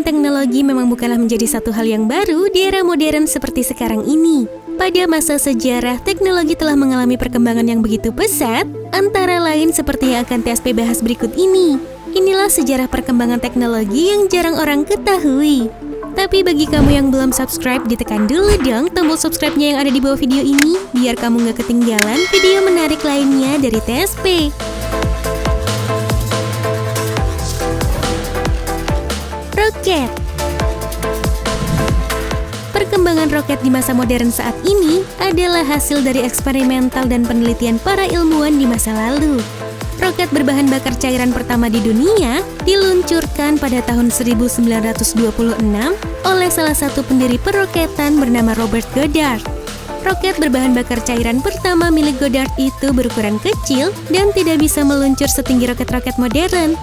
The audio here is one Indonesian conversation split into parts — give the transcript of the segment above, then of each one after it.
teknologi memang bukanlah menjadi satu hal yang baru di era modern seperti sekarang ini. Pada masa sejarah, teknologi telah mengalami perkembangan yang begitu pesat, antara lain seperti yang akan TSP bahas berikut ini. Inilah sejarah perkembangan teknologi yang jarang orang ketahui. Tapi bagi kamu yang belum subscribe, ditekan dulu dong tombol subscribe-nya yang ada di bawah video ini, biar kamu gak ketinggalan video menarik lainnya dari TSP. Roket. Perkembangan roket di masa modern saat ini adalah hasil dari eksperimental dan penelitian para ilmuwan di masa lalu. Roket berbahan bakar cairan pertama di dunia diluncurkan pada tahun 1926 oleh salah satu pendiri peroketan bernama Robert Goddard. Roket berbahan bakar cairan pertama milik Goddard itu berukuran kecil dan tidak bisa meluncur setinggi roket-roket modern.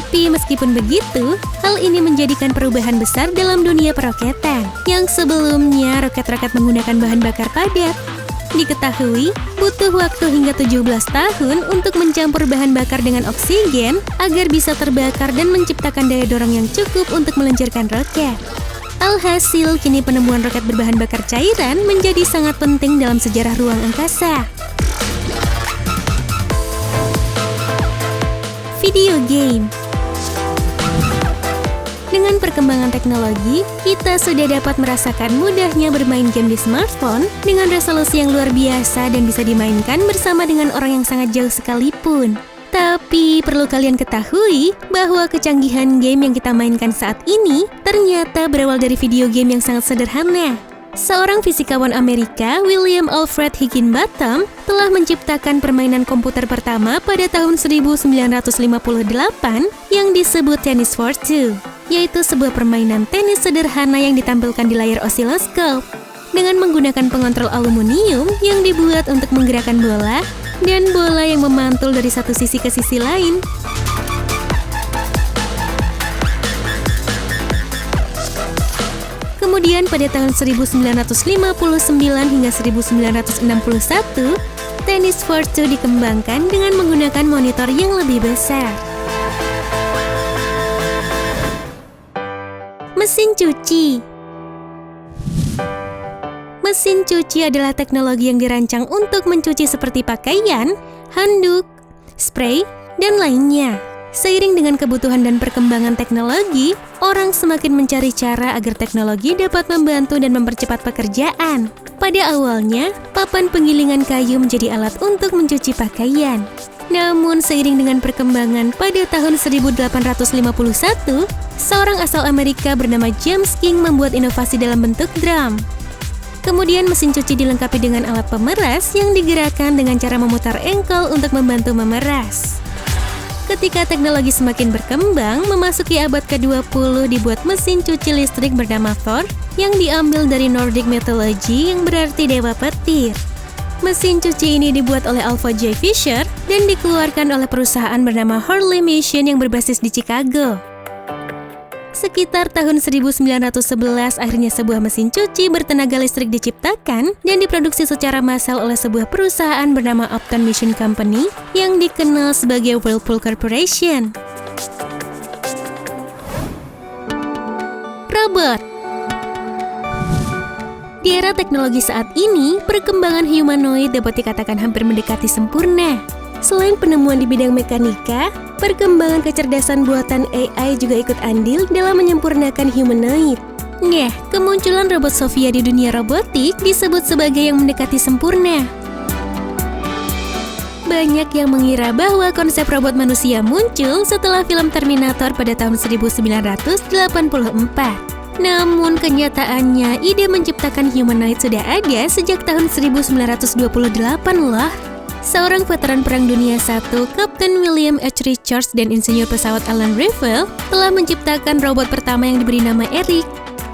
Tapi meskipun begitu, hal ini menjadikan perubahan besar dalam dunia peroketan, yang sebelumnya roket-roket menggunakan bahan bakar padat. Diketahui, butuh waktu hingga 17 tahun untuk mencampur bahan bakar dengan oksigen agar bisa terbakar dan menciptakan daya dorong yang cukup untuk meluncurkan roket. Alhasil, kini penemuan roket berbahan bakar cairan menjadi sangat penting dalam sejarah ruang angkasa. Video game. Dengan perkembangan teknologi, kita sudah dapat merasakan mudahnya bermain game di smartphone dengan resolusi yang luar biasa dan bisa dimainkan bersama dengan orang yang sangat jauh sekalipun. Tapi perlu kalian ketahui bahwa kecanggihan game yang kita mainkan saat ini ternyata berawal dari video game yang sangat sederhana. Seorang fisikawan Amerika, William Alfred Higginbotham, telah menciptakan permainan komputer pertama pada tahun 1958 yang disebut Tennis for Two, yaitu sebuah permainan tenis sederhana yang ditampilkan di layar osiloskop dengan menggunakan pengontrol aluminium yang dibuat untuk menggerakkan bola dan bola yang memantul dari satu sisi ke sisi lain. Kemudian pada tahun 1959 hingga 1961, Tennis for Two dikembangkan dengan menggunakan monitor yang lebih besar. Mesin cuci. Mesin cuci adalah teknologi yang dirancang untuk mencuci seperti pakaian, handuk, spray, dan lainnya. Seiring dengan kebutuhan dan perkembangan teknologi, orang semakin mencari cara agar teknologi dapat membantu dan mempercepat pekerjaan. Pada awalnya, papan penggilingan kayu menjadi alat untuk mencuci pakaian. Namun, seiring dengan perkembangan pada tahun 1851, seorang asal Amerika bernama James King membuat inovasi dalam bentuk drum. Kemudian mesin cuci dilengkapi dengan alat pemeras yang digerakkan dengan cara memutar engkol untuk membantu memeras. Ketika teknologi semakin berkembang, memasuki abad ke-20 dibuat mesin cuci listrik bernama Thor yang diambil dari Nordic mythology yang berarti dewa petir. Mesin cuci ini dibuat oleh Alpha J. Fisher dan dikeluarkan oleh perusahaan bernama Hurley Machine yang berbasis di Chicago. Sekitar tahun 1911, akhirnya sebuah mesin cuci bertenaga listrik diciptakan dan diproduksi secara massal oleh sebuah perusahaan bernama Upton Machine Company yang dikenal sebagai Whirlpool Corporation. Robot. Di era teknologi saat ini, perkembangan humanoid dapat dikatakan hampir mendekati sempurna. Selain penemuan di bidang mekanika, perkembangan kecerdasan buatan AI juga ikut andil dalam menyempurnakan humanoid. Nah, kemunculan robot Sophia di dunia robotik disebut sebagai yang mendekati sempurna. Banyak yang mengira bahwa konsep robot manusia muncul setelah film Terminator pada tahun 1984. Namun kenyataannya, ide menciptakan humanoid sudah ada sejak tahun 1928 loh. Seorang veteran Perang Dunia I, Kapten William H. Richards dan insinyur pesawat Alan Revell telah menciptakan robot pertama yang diberi nama Eric.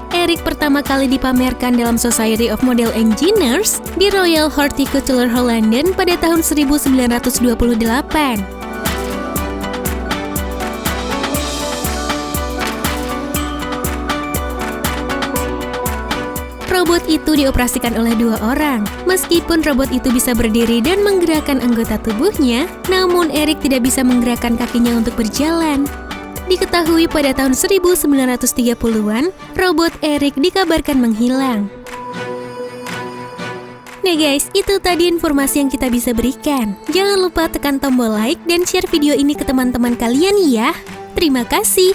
Eric pertama kali dipamerkan dalam Society of Model Engineers di Royal Horticultural Hall London pada tahun 1928. Robot Robot itu dioperasikan oleh 2 orang. Meskipun robot itu bisa berdiri dan menggerakkan anggota tubuhnya, namun Eric tidak bisa menggerakkan kakinya untuk berjalan. Diketahui pada tahun 1930-an, robot Eric dikabarkan menghilang. Nah guys, itu tadi informasi yang kita bisa berikan. Jangan lupa tekan tombol like dan share video ini ke teman-teman kalian ya. Terima kasih.